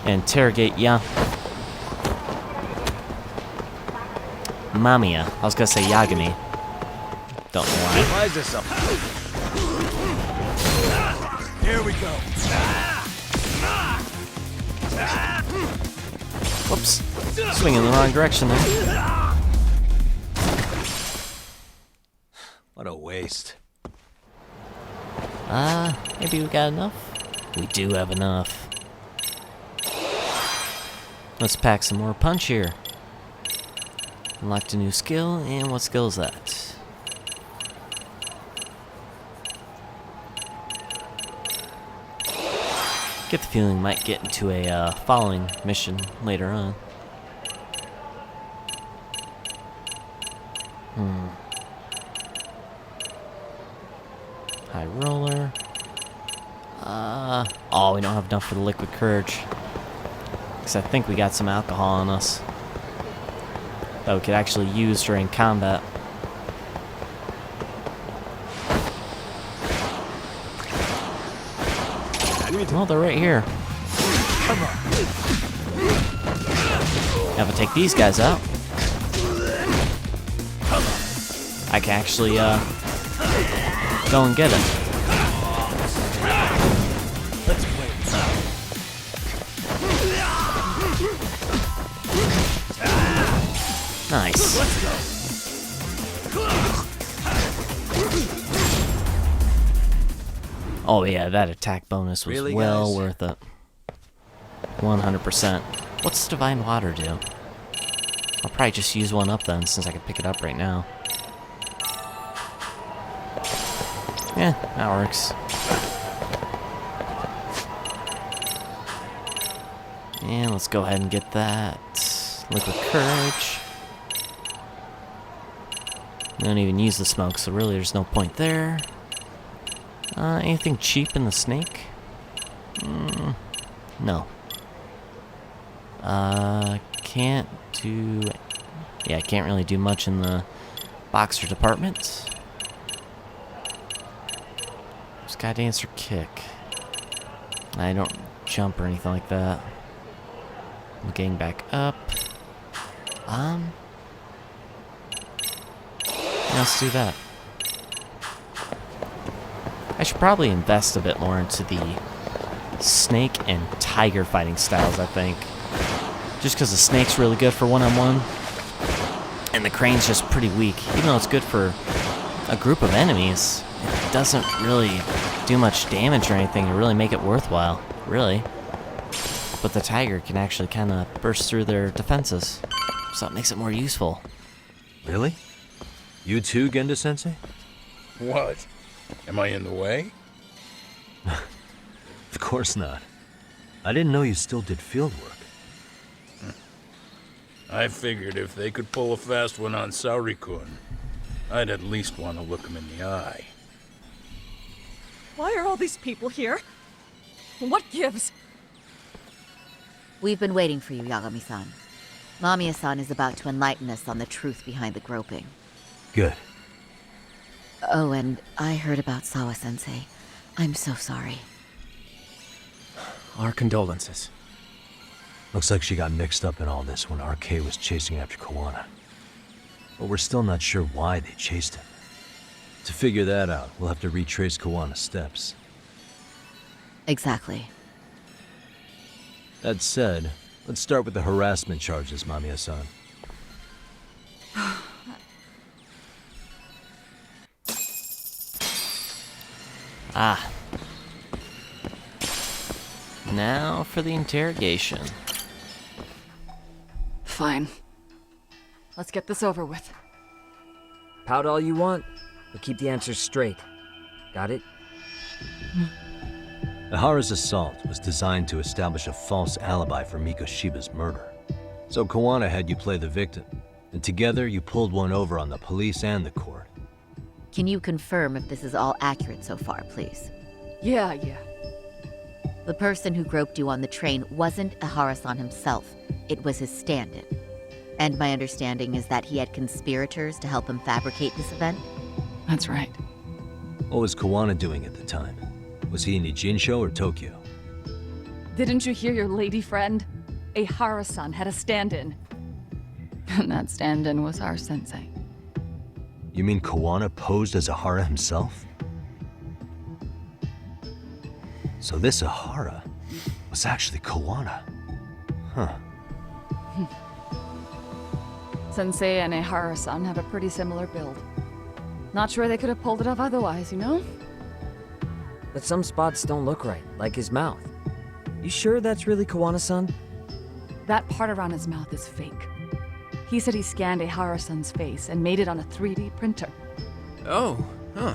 Interrogate Mamiya. I was gonna say Yagami. Don't know why. Why is this up? Here we go. Whoops. Swinging in the wrong direction there. What a waste. Maybe we got enough? We do have enough. Let's pack some more punch here. Unlocked a new skill, and what skill is that? Get the feeling might get into a following mission later on. High roller. Oh, we don't have enough for the liquid courage. Because I think we got some alcohol on us that we could actually use during combat. Oh, they're right here. Now if I take these guys out, I can actually go and get it. Let's play. Nice. Let's go. Oh yeah, that attack bonus was Really, well guys? worth it. 100%. What's Divine Water do? I'll probably just use one up then, since I can pick it up right now. Yeah, that works. And let's go ahead and get that liquid courage. I don't even use the smoke, so really there's no point there. Anything cheap in the snake? No. Can't do... Yeah, can't really do much in the boxer department. Sky Dancer kick. I don't jump or anything like that. I'm getting back up. Yeah, let's do that. I should probably invest a bit more into the snake and tiger fighting styles, I think. Just because the snake's really good for one-on-one, and the crane's just pretty weak. Even though it's good for a group of enemies, it doesn't really do much damage or anything to really make it worthwhile, really. But the tiger can actually kind of burst through their defenses, so it makes it more useful. Really? You too, Genda-sensei? What? Am I in the way? Of course not. I didn't know you still did field work. I figured if they could pull a fast one on Saori-kun, I'd at least want to look him in the eye. Why are all these people here? What gives? We've been waiting for you, Yagami-san. Mamiya-san is about to enlighten us on the truth behind the groping. Good. Oh, and I heard about Sawa-sensei. I'm so sorry. Our condolences. Looks like she got mixed up in all this when RK was chasing after Kawana. But we're still not sure why they chased him. To figure that out, we'll have to retrace Kawana's steps. Exactly. That said, let's start with the harassment charges, Mamiya-san. Ah. Now for the interrogation. Fine. Let's get this over with. Pout all you want, but keep the answers straight. Got it? Ihara's assault was designed to establish a false alibi for Mikoshiba's murder. So Kawana had you play the victim, and together you pulled one over on the police and the court. Can you confirm if this is all accurate so far, please? Yeah. The person who groped you on the train wasn't Ihara-san himself. It was his stand-in. And my understanding is that he had conspirators to help him fabricate this event? That's right. What was Kawana doing at the time? Was he in Ijincho or Tokyo? Didn't you hear your lady friend? A Hara-san had a stand-in. And that stand-in was our sensei. You mean Kawana posed as Ahara himself? So this Ahara was actually Kawana. Huh. Sensei and a Hara-san have a pretty similar build. Not sure they could have pulled it off otherwise, you know? But some spots don't look right, like his mouth. You sure that's really Kawana-san? That part around his mouth is fake. He said he scanned a Hara-san's face and made it on a 3D printer. Oh, huh.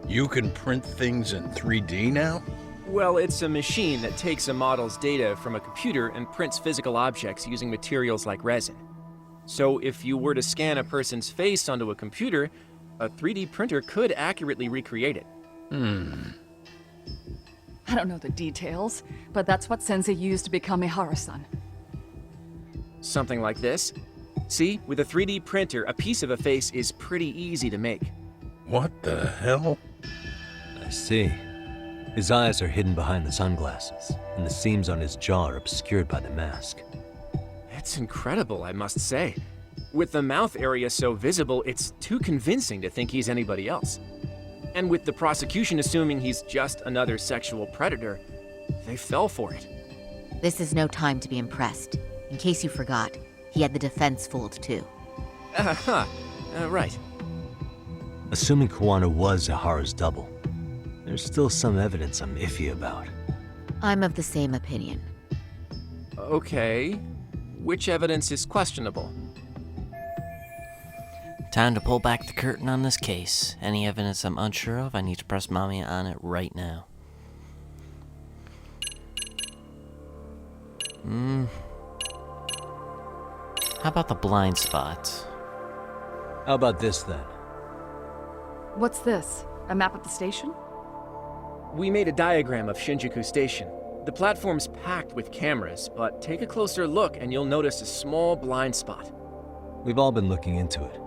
You can print things in 3D now? Well, it's a machine that takes a model's data from a computer and prints physical objects using materials like resin. So if you were to scan a person's face onto a computer, a 3D printer could accurately recreate it. I don't know the details, but that's what Sensei used to become a Hara-san. Something like this. See, with a 3D printer, a piece of a face is pretty easy to make. What the hell? I see. His eyes are hidden behind the sunglasses, and the seams on his jaw are obscured by the mask. It's incredible, I must say. With the mouth area so visible, it's too convincing to think he's anybody else. And with the prosecution assuming he's just another sexual predator, they fell for it. This is no time to be impressed. In case you forgot, he had the defense fooled too. Right. Assuming Kawana was Ahara's double, there's still some evidence I'm iffy about. I'm of the same opinion. Okay. Which evidence is questionable? Time to pull back the curtain on this case. Any evidence I'm unsure of, I need to press mommy on it right now. How about the blind spot? How about this then? What's this? A map of the station? We made a diagram of Shinjuku Station. The platform's packed with cameras, but take a closer look and you'll notice a small blind spot. We've all been looking into it.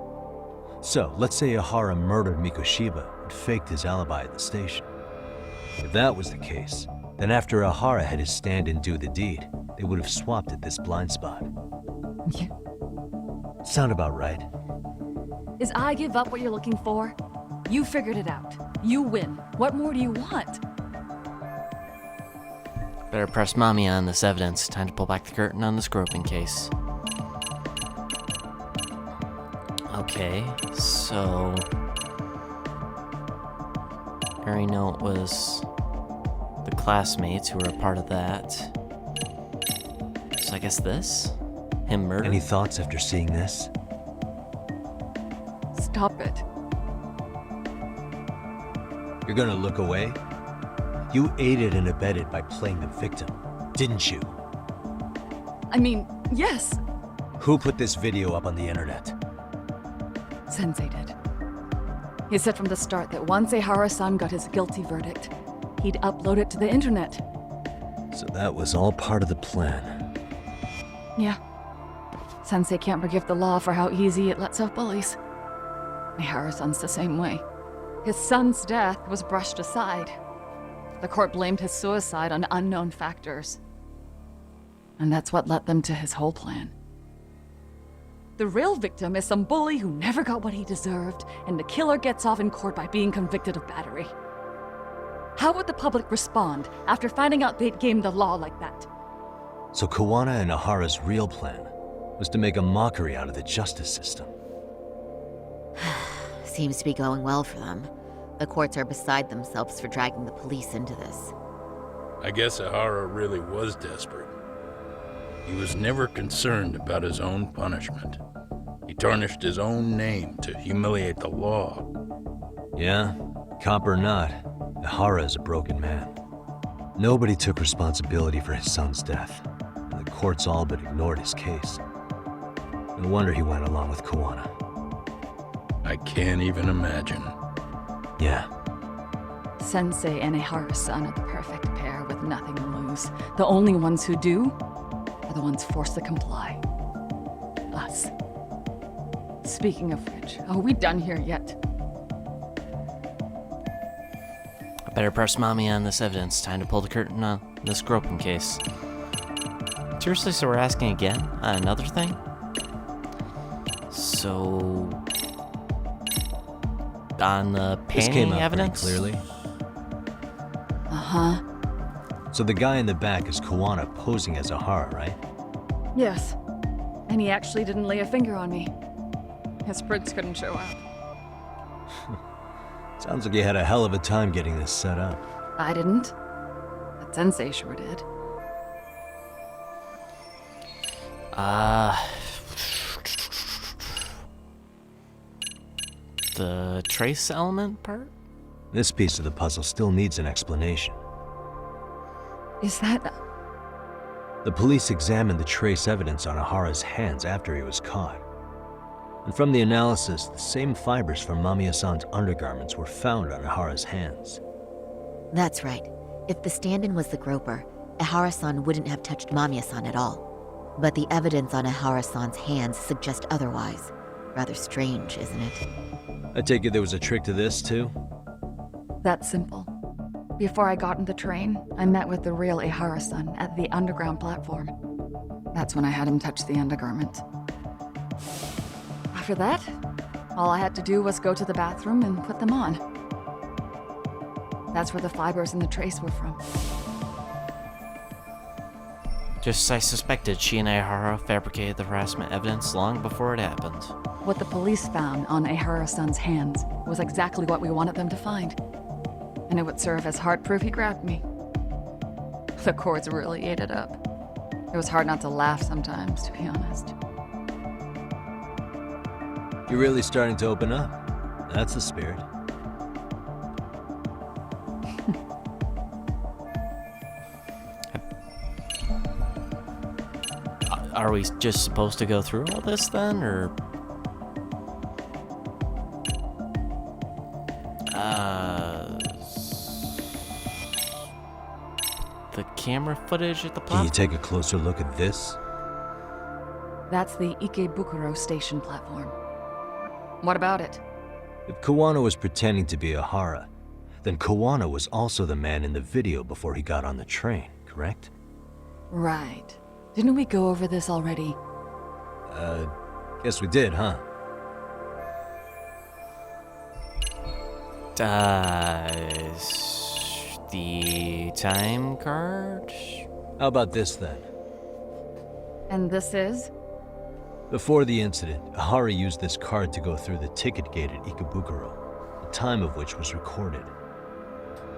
So, let's say Ahara murdered Mikoshiba and faked his alibi at the station. If that was the case, then after Ahara had his stand-in do the deed, they would have swapped at this blind spot. Yeah. Sound about right? Is I give up what you're looking for? You figured it out. You win. What more do you want? Better press mommy on this evidence. Time to pull back the curtain on this groping case. Okay, so I already know it was the classmates who were a part of that. So I guess this? Him murdered? Any thoughts after seeing this? Stop it. You're gonna look away? You aided and abetted by playing the victim, didn't you? I mean, yes, Who put this video up on the internet? Sensei did. He said from the start that once Ehara-san got his guilty verdict, he'd upload it to the internet. So that was all part of the plan. Yeah. Sensei can't forgive the law for how easy it lets out bullies. Ehara-san's the same way. His son's death was brushed aside. The court blamed his suicide on unknown factors. And that's what led them to his whole plan. The real victim is some bully who never got what he deserved, and the killer gets off in court by being convicted of battery. How would the public respond after finding out they'd gamed the law like that? So Kawana and Ahara's real plan was to make a mockery out of the justice system. Seems to be going well for them. The courts are beside themselves for dragging the police into this. I guess Ahara really was desperate. He was never concerned about his own punishment. He tarnished his own name to humiliate the law. Yeah, cop or not, Ahara is a broken man. Nobody took responsibility for his son's death, and the courts all but ignored his case. No wonder he went along with Kawana. I can't even imagine. Yeah, Sensei and Ehara-san are the perfect pair with nothing to lose. The only ones who do are the ones forced to comply. Us. Speaking of which, are we done here yet? I better press Mommy on this evidence. Time to pull the curtain on this groping case. Seriously, so we're asking again? Another thing? So... on the This came painting out pretty evidence? clearly. Uh-huh. So the guy in the back is Kawana posing as Ahara, right? Yes. And he actually didn't lay a finger on me. His prints couldn't show up. Sounds like you had a hell of a time getting this set up. I didn't. But Sensei sure did. The trace element part? This piece of the puzzle still needs an explanation. Is that... The police examined the trace evidence on Ahara's hands after he was caught. And from the analysis, the same fibers from Mamiya-san's undergarments were found on Ahara's hands. That's right. If the stand-in was the groper, Ihara-san wouldn't have touched Mamiya-san at all. But the evidence on Ihara-san's hands suggests otherwise. Rather strange, isn't it? I take it there was a trick to this, too? That's simple. Before I got in the train, I met with the real Ihara-san at the underground platform. That's when I had him touch the undergarment. After that, all I had to do was go to the bathroom and put them on. That's where the fibers in the trace were from. Just as I suspected, she and Ihara fabricated the harassment evidence long before it happened. What the police found on Ihara-san's hands was exactly what we wanted them to find. And it would serve as hard proof he grabbed me. The courts really ate it up. It was hard not to laugh sometimes, to be honest. You're really starting to open up. That's the spirit. Are we just supposed to go through all this then, or... the camera footage at the Can platform? you take a closer look at this? That's the Ikebukuro station platform. What about it? If Kawana was pretending to be Ahara, then Kawana was also the man in the video before he got on the train, correct? Right. Didn't we go over this already? Guess we did, huh? The time card? How about this then? And this is? Before the incident, Ahara used this card to go through the ticket gate at Ikebukuro, the time of which was recorded.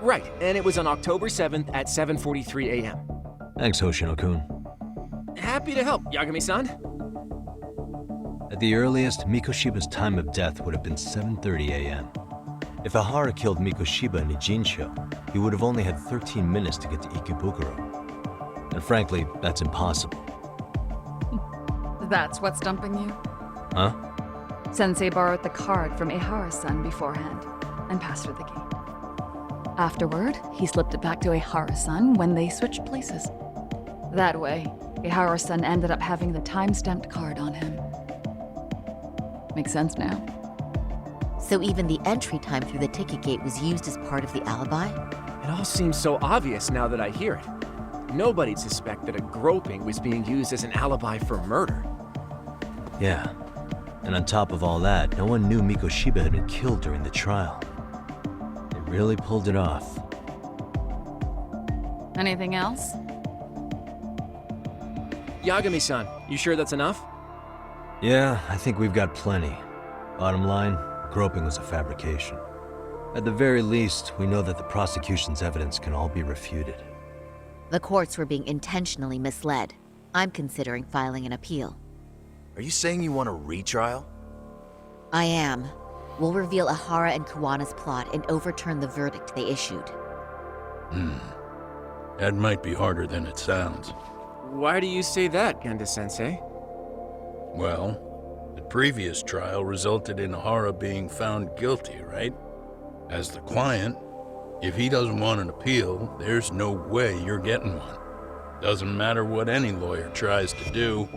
Right, and it was on October 7th at 7:43 a.m. Thanks, Hoshino-kun. Happy to help, Yagami-san. At the earliest, Mikoshiba's time of death would have been 7:30 a.m. If Ahara killed Mikoshiba in Ijincho, he would have only had 13 minutes to get to Ikebukuro. And frankly, that's impossible. That's what's stumping you? Huh? Sensei borrowed the card from Ihara-san beforehand and passed her the key. Afterward, he slipped it back to Ihara-san when they switched places. That way, Ihara-san ended up having the time-stamped card on him. Makes sense now? So even the entry time through the ticket gate was used as part of the alibi? It all seems so obvious now that I hear it. Nobody'd suspect that a groping was being used as an alibi for murder. Yeah. And on top of all that, no one knew Mikoshiba had been killed during the trial. They really pulled it off. Anything else? Yagami-san, you sure that's enough? Yeah, I think we've got plenty. Bottom line, groping was a fabrication. At the very least, we know that the prosecution's evidence can all be refuted. The courts were being intentionally misled. I'm considering filing an appeal. Are you saying you want a retrial? I am. We'll reveal Ahara and Kawana's plot and overturn the verdict they issued. That might be harder than it sounds. Why do you say that, Genda-sensei? Well, the previous trial resulted in Ahara being found guilty, right? As the client, if he doesn't want an appeal, there's no way you're getting one. Doesn't matter what any lawyer tries to do.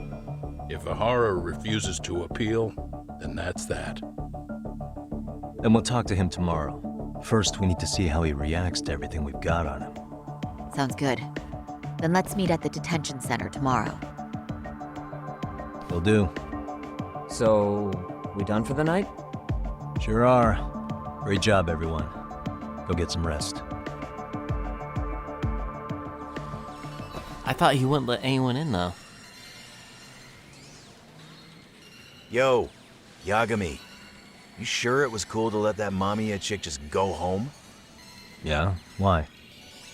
If Ahara refuses to appeal, then that's that. Then we'll talk to him tomorrow. First, we need to see how he reacts to everything we've got on him. Sounds good. Then let's meet at the detention center tomorrow. Will do. So, we done for the night? Sure are. Great job, everyone. Go get some rest. I thought he wouldn't let anyone in, though. Yo, Yagami. You sure it was cool to let that Mamiya chick just go home? Yeah? Why?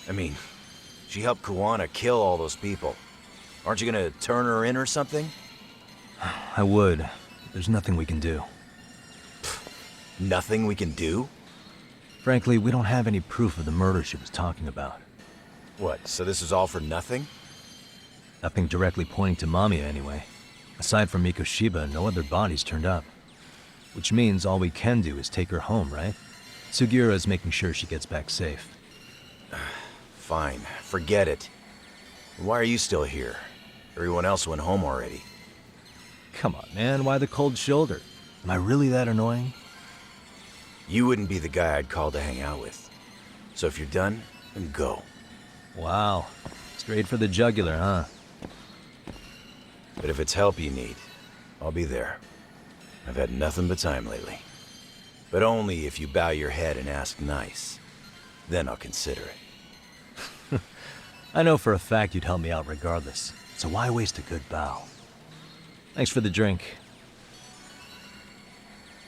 I mean, she helped Kuwana kill all those people. Aren't you gonna turn her in or something? I would. There's nothing we can do. Nothing we can do? Frankly, we don't have any proof of the murder she was talking about. What, so this is all for nothing? Nothing directly pointing to Mamiya, anyway. Aside from Mikoshiba, no other bodies turned up. Which means all we can do is take her home, right? Sugiura is making sure she gets back safe. Fine, forget it. Why are you still here? Everyone else went home already. Come on, man, why the cold shoulder? Am I really that annoying? You wouldn't be the guy I'd call to hang out with. So if you're done, then go. Wow. Straight for the jugular, huh? But if it's help you need, I'll be there. I've had nothing but time lately. But only if you bow your head and ask nice. Then I'll consider it. I know for a fact you'd help me out regardless, so why waste a good bow? Thanks for the drink.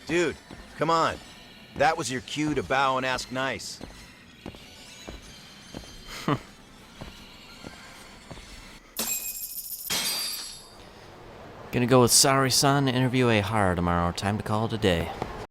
Dude, come on. That was your cue to bow and ask nice. Gonna go with Saori-san to interview Ehara tomorrow. Time to call it a day.